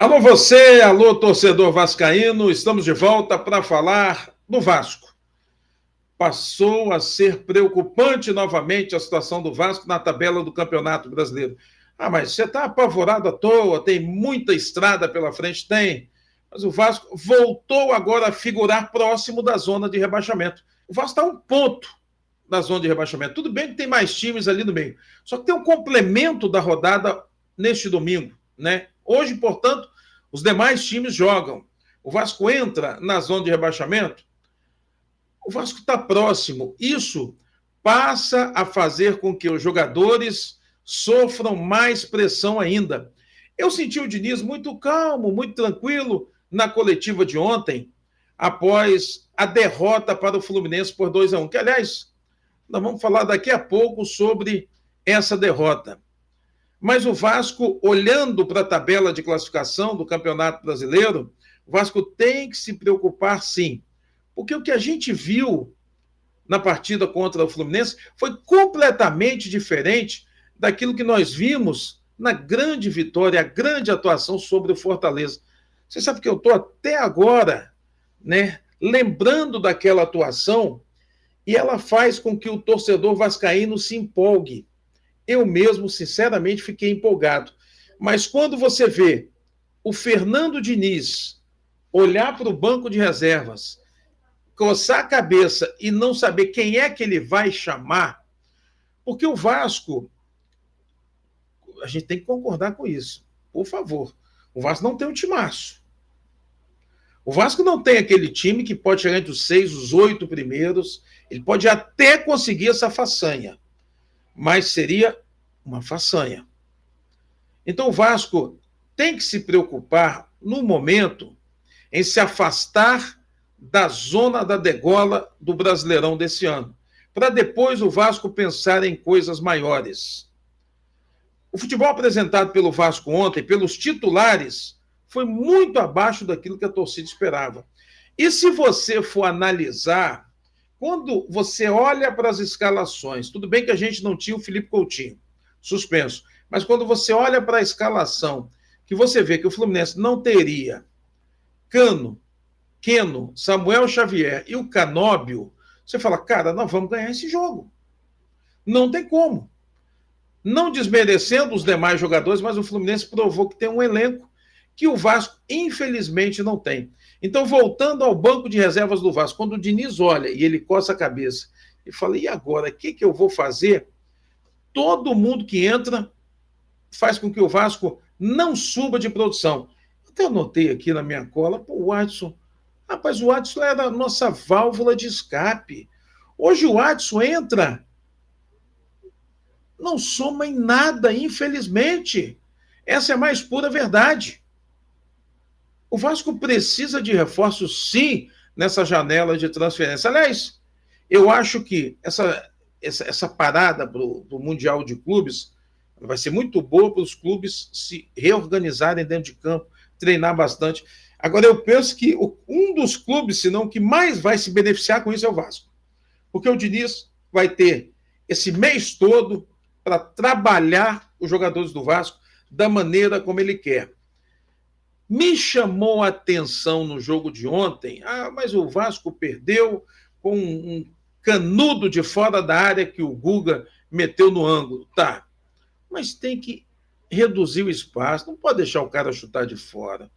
Alô você, alô torcedor vascaíno, estamos de volta para falar do Vasco. Passou a ser preocupante novamente a situação do Vasco na tabela do Campeonato Brasileiro. Ah, mas você está apavorado à toa, tem muita estrada pela frente? Tem. Mas o Vasco voltou agora a figurar próximo da zona de rebaixamento. O Vasco está a um ponto da zona de rebaixamento. Tudo bem que tem mais times ali no meio. Só que tem um complemento da rodada neste domingo, né? Hoje, portanto, os demais times jogam. O Vasco entra na zona de rebaixamento. O Vasco está próximo. Isso passa a fazer com que os jogadores sofram mais pressão ainda. Eu senti o Diniz muito calmo, muito tranquilo na coletiva de ontem, após a derrota para o Fluminense por 2-1. Que, aliás, nós vamos falar daqui a pouco sobre essa derrota. Mas o Vasco, olhando para a tabela de classificação do Campeonato Brasileiro, o Vasco tem que se preocupar, sim. Porque o que a gente viu na partida contra o Fluminense foi completamente diferente daquilo que nós vimos na grande vitória, a grande atuação sobre o Fortaleza. Você sabe que eu estou até agora, né, lembrando daquela atuação, e ela faz com que o torcedor vascaíno se empolgue. Eu mesmo, sinceramente, fiquei empolgado. Mas quando você vê o Fernando Diniz olhar para o banco de reservas, coçar a cabeça e não saber quem é que ele vai chamar, porque o Vasco, a gente tem que concordar com isso, por favor. O Vasco não tem um timaço. O Vasco não tem aquele time que pode chegar entre os 6, os 8 primeiros, ele pode até conseguir essa façanha, mas seria uma façanha. Então o Vasco tem que se preocupar, no momento, em se afastar da zona da degola do Brasileirão desse ano, para depois o Vasco pensar em coisas maiores. O futebol apresentado pelo Vasco ontem, pelos titulares, foi muito abaixo daquilo que a torcida esperava. E se você for analisar, quando você olha para as escalações, tudo bem que a gente não tinha o Felipe Coutinho, suspenso, mas quando você olha para a escalação, que você vê que o Fluminense não teria Cano, Keno, Samuel Xavier e o Canóbio, você fala, cara, nós vamos ganhar esse jogo. Não tem como. Não desmerecendo os demais jogadores, mas o Fluminense provou que tem um elenco que o Vasco, infelizmente, não tem. Então, voltando ao banco de reservas do Vasco, quando o Diniz olha e ele coça a cabeça e fala, e agora, o que eu vou fazer? Todo mundo que entra faz com que o Vasco não suba de produção. Até eu notei aqui na minha cola, pô, o Adson. Rapaz, o Adson era a nossa válvula de escape. Hoje o Adson entra, não soma em nada, infelizmente. Essa é a mais pura verdade. O Vasco precisa de reforços, sim, nessa janela de transferência. Aliás, eu acho que essa parada do Mundial de Clubes vai ser muito boa para os clubes se reorganizarem dentro de campo, treinar bastante. Agora, eu penso que um dos clubes, se não que mais vai se beneficiar com isso é o Vasco. Porque o Diniz vai ter esse mês todo para trabalhar os jogadores do Vasco da maneira como ele quer. Me chamou a atenção no jogo de ontem, mas o Vasco perdeu com um canudo de fora da área que o Guga meteu no ângulo. Tá, mas tem que reduzir o espaço, não pode deixar o cara chutar de fora.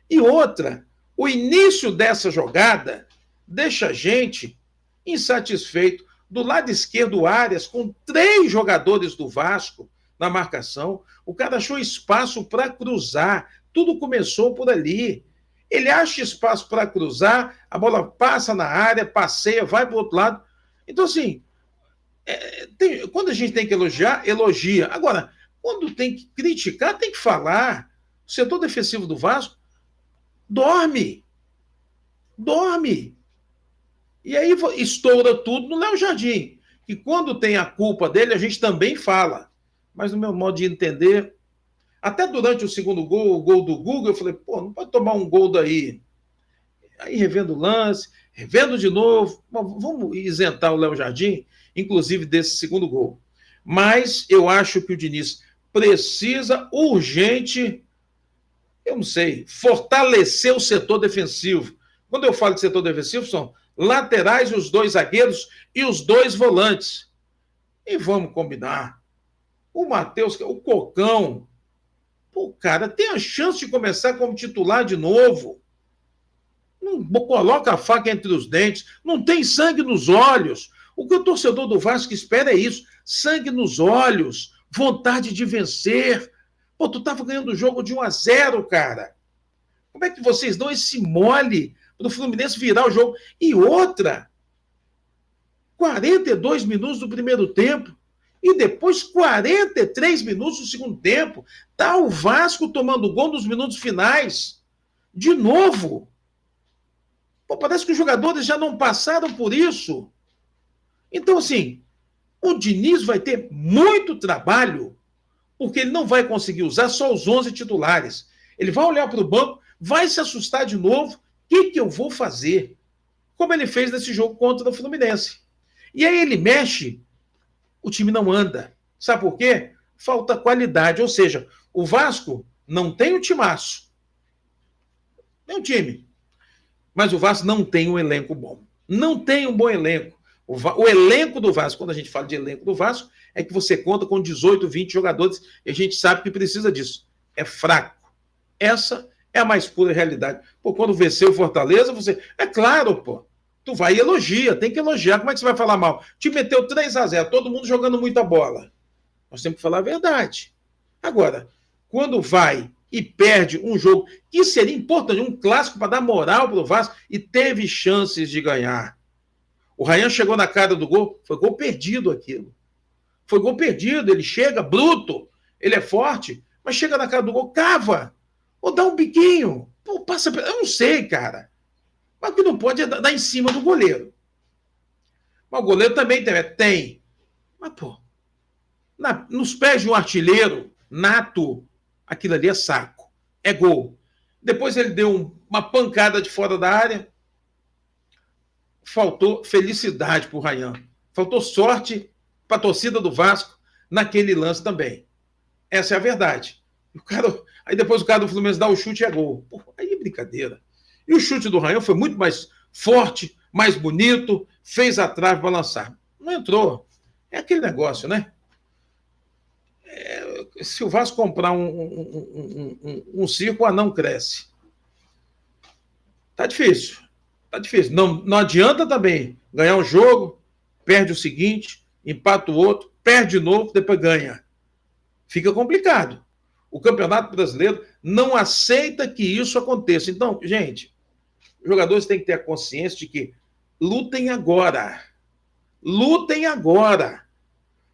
E outra, o início dessa jogada deixa a gente insatisfeito. Do lado esquerdo, o Arias, com 3 jogadores do Vasco na marcação, o cara achou espaço para cruzar. Tudo começou por ali. Ele acha espaço para cruzar, a bola passa na área, passeia, vai para o outro lado. Então, assim, quando a gente tem que elogiar, elogia. Agora, quando tem que criticar, tem que falar. O setor defensivo do Vasco dorme. E aí estoura tudo no Léo Jardim. E quando tem a culpa dele, a gente também fala. Mas no meu modo de entender, até durante o segundo gol, o gol do Guga, eu falei, pô, não pode tomar um gol daí. Aí revendo o lance, revendo de novo. Vamos isentar o Léo Jardim, inclusive desse segundo gol. Mas eu acho que o Diniz precisa urgente eu não sei, fortalecer o setor defensivo. Quando eu falo de setor defensivo, são laterais, os 2 zagueiros e os 2 volantes. E vamos combinar. O Matheus, o Cocão, pô, cara, tem a chance de começar como titular de novo. Não coloca a faca entre os dentes, não tem sangue nos olhos. O que o torcedor do Vasco espera é isso: sangue nos olhos, vontade de vencer. Pô, tu tava ganhando o jogo de 1-0, cara. Como é que vocês dão esse mole pro Fluminense virar o jogo? E outra, 42 minutos do primeiro tempo e depois 43 minutos do segundo tempo. Tá o Vasco tomando gol nos minutos finais. De novo. Pô, parece que os jogadores já não passaram por isso. Então, assim, o Diniz vai ter muito trabalho, porque ele não vai conseguir usar só os 11 titulares. Ele vai olhar para o banco, vai se assustar de novo. O que eu vou fazer? Como ele fez nesse jogo contra o Fluminense. E aí ele mexe, o time não anda. Sabe por quê? Falta qualidade. Ou seja, o Vasco não tem um timaço. Tem um time. Mas o Vasco não tem um elenco bom. Não tem um bom elenco. O elenco do Vasco, quando a gente fala de elenco do Vasco, é que você conta com 18, 20 jogadores e a gente sabe que precisa disso. É fraco. Essa é a mais pura realidade. Pô, quando venceu o Fortaleza, você... É claro, pô. Tu vai e elogia, tem que elogiar. Como é que você vai falar mal? Te meteu 3-0, todo mundo jogando muita bola. Nós temos que falar a verdade. Agora, quando vai e perde um jogo que seria importante, um clássico para dar moral para o Vasco, e teve chances de ganhar. O Ryan chegou na cara do gol, foi gol perdido aquilo. Foi gol perdido, ele chega bruto, ele é forte, mas chega na cara do gol, cava, ou dá um biquinho, pô, passa, eu não sei, cara. Mas o que não pode é dar em cima do goleiro. Mas o goleiro também tem. Mas, pô, nos pés de um artilheiro nato, aquilo ali é saco, é gol. Depois ele deu uma pancada de fora da área, faltou felicidade para o Ryan, faltou sorte para a torcida do Vasco naquele lance também. Essa é a verdade. Aí depois o cara do Fluminense dá o chute e é gol. Pô, aí é brincadeira. E o chute do Ryan foi muito mais forte, mais bonito, fez a trave para lançar. Não entrou. É aquele negócio, né? Se o Vasco comprar um circo, o anão cresce. Tá difícil. Tá difícil. Não adianta também ganhar um jogo, perde o seguinte, empata o outro, perde de novo, depois ganha. Fica complicado. O Campeonato Brasileiro não aceita que isso aconteça. Então, gente, os jogadores têm que ter a consciência de que lutem agora. Lutem agora.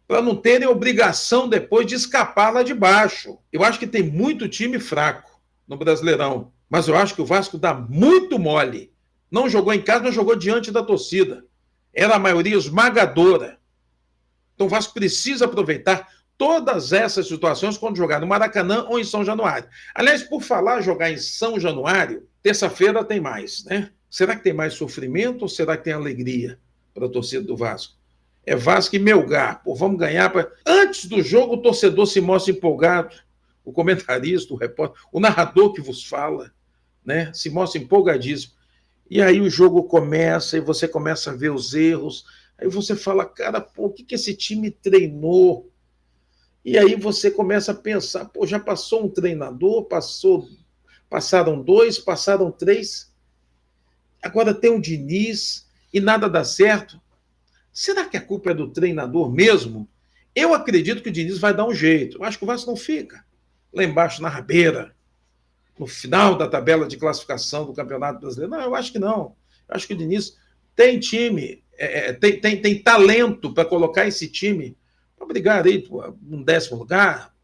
Para não terem obrigação depois de escapar lá de baixo. Eu acho que tem muito time fraco no Brasileirão, mas eu acho que o Vasco dá muito mole. Não jogou em casa, não jogou diante da torcida. Era a maioria esmagadora. Então o Vasco precisa aproveitar todas essas situações quando jogar no Maracanã ou em São Januário. Aliás, por falar jogar em São Januário, terça-feira tem mais, né? Será que tem mais sofrimento ou será que tem alegria para a torcida do Vasco? É Vasco e Melgar. Pô, vamos ganhar. Antes do jogo, o torcedor se mostra empolgado. O comentarista, o repórter, o narrador que vos fala, né? Se mostra empolgadíssimo. E aí o jogo começa e você começa a ver os erros. Aí você fala, cara, pô, o que esse time treinou? E aí você começa a pensar, pô, já passou um treinador, passaram 2, passaram 3, agora tem um Diniz e nada dá certo. Será que a culpa é do treinador mesmo? Eu acredito que o Diniz vai dar um jeito. Eu acho que o Vasco não fica lá embaixo na rabeira, no final da tabela de classificação do Campeonato Brasileiro. Não, eu acho que não. Eu acho que o Diniz tem time, tem talento para colocar esse time para brigar aí por um 10º lugar,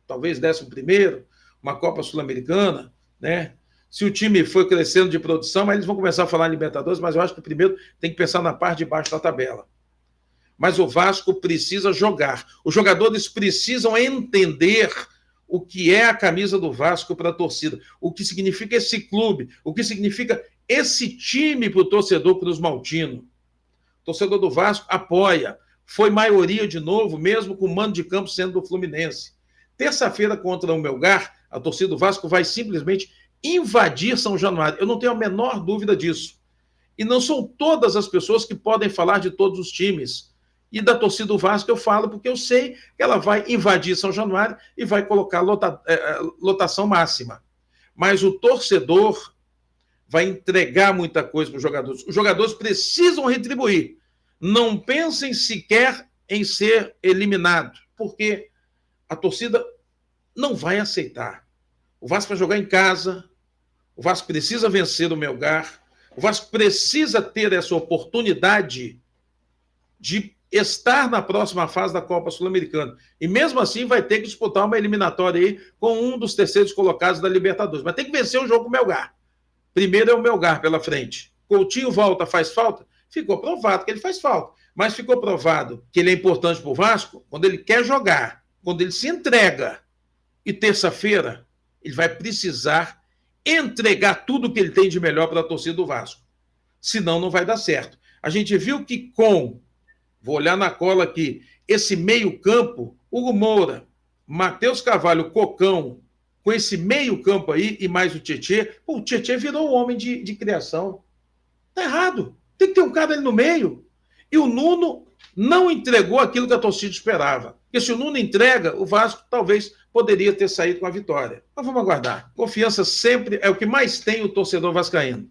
talvez 11º, uma Copa Sul-Americana, né? Se o time for crescendo de produção, aí eles vão começar a falar em Libertadores, mas eu acho que primeiro tem que pensar na parte de baixo da tabela. Mas o Vasco precisa jogar. Os jogadores precisam entender o que é a camisa do Vasco para a torcida, o que significa esse clube, o que significa esse time para o torcedor cruzmaltino. O torcedor do Vasco apoia. Foi maioria de novo, mesmo com o mando de campo sendo do Fluminense. Terça-feira contra o Melgar, A torcida do Vasco vai simplesmente invadir São Januário. Eu não tenho a menor dúvida disso. E não são todas as pessoas que podem falar de todos os times. E da torcida do Vasco eu falo porque eu sei que ela vai invadir São Januário e vai colocar lotação máxima. Mas o torcedor vai entregar muita coisa para os jogadores. Os jogadores precisam retribuir. Não pensem sequer em ser eliminado, porque a torcida não vai aceitar. O Vasco vai jogar em casa, o Vasco precisa vencer o Melgar, o Vasco precisa ter essa oportunidade de estar na próxima fase da Copa Sul-Americana. E mesmo assim vai ter que disputar uma eliminatória aí com um dos terceiros colocados da Libertadores. Mas tem que vencer o jogo com o Melgar. Primeiro é o Melgar pela frente. Coutinho volta, faz falta? Ficou provado que ele faz falta. Mas ficou provado que ele é importante para o Vasco quando ele quer jogar, quando ele se entrega. E terça-feira ele vai precisar entregar tudo que ele tem de melhor para a torcida do Vasco. Senão não vai dar certo. A gente viu que vou olhar na cola aqui, esse meio-campo, Hugo Moura, Matheus Carvalho, Cocão, com esse meio-campo aí e mais o Tietê, o Tietê virou um homem de criação. Tá errado. Tem que ter um cara ali no meio. E o Nuno não entregou aquilo que a torcida esperava. Porque se o Nuno entrega, o Vasco talvez poderia ter saído com a vitória. Mas vamos aguardar. Confiança sempre é o que mais tem o torcedor vascaíno.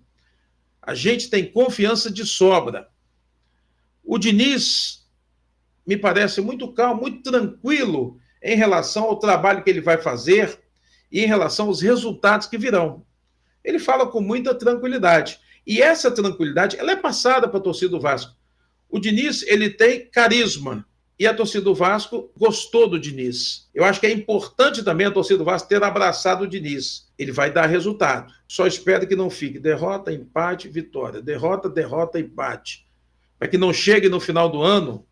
A gente tem confiança de sobra. O Diniz me parece muito calmo, muito tranquilo em relação ao trabalho que ele vai fazer e em relação aos resultados que virão. Ele fala com muita tranquilidade. E essa tranquilidade, ela é passada para a torcida do Vasco. O Diniz, ele tem carisma. E a torcida do Vasco gostou do Diniz. Eu acho que é importante também a torcida do Vasco ter abraçado o Diniz. Ele vai dar resultado. Só espero que não fique derrota, empate, vitória. Derrota, derrota, empate. Para que não chegue no final do ano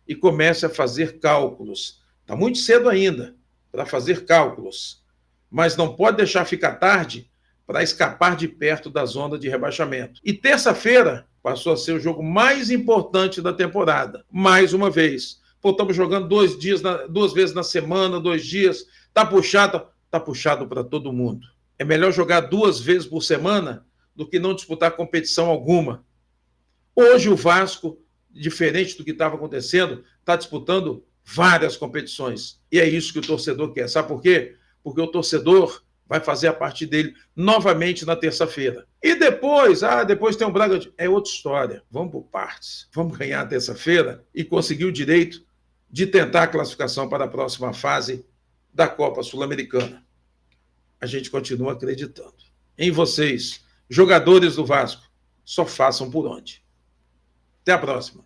e comece a fazer cálculos. Está muito cedo ainda para fazer cálculos. Mas não pode deixar ficar tarde para escapar de perto da zona de rebaixamento. E terça-feira passou a ser o jogo mais importante da temporada. Mais uma vez. Pô, estamos jogando 2 vezes na semana, 2 dias. Tá puxado para todo mundo. É melhor jogar 2 vezes por semana do que não disputar competição alguma. Hoje o Vasco, diferente do que estava acontecendo, está disputando várias competições. E é isso que o torcedor quer. Sabe por quê? Porque o torcedor vai fazer a parte dele novamente na terça-feira. E depois tem o Bragantino. É outra história. Vamos por partes. Vamos ganhar a terça-feira e conseguir o direito de tentar a classificação para a próxima fase da Copa Sul-Americana. A gente continua acreditando em vocês, jogadores do Vasco. Só façam por onde. Até a próxima.